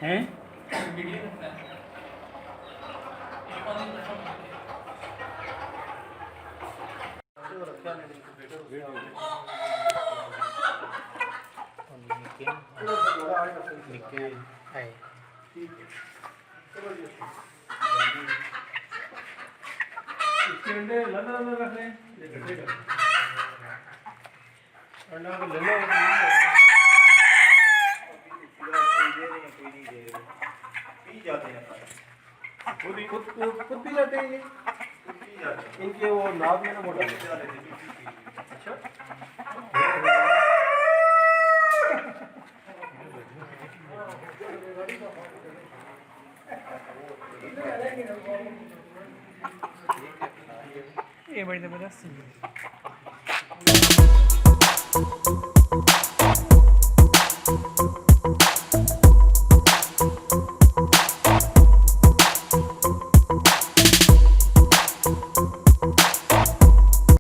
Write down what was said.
हैं निके है इसके लंदन रख रहे हैं अंडा को ले लो पी जाते हैं खुद पी जाते हैं ये इनके वो नाक में ना मोटा अच्छा ये बड़ी जबरदस्त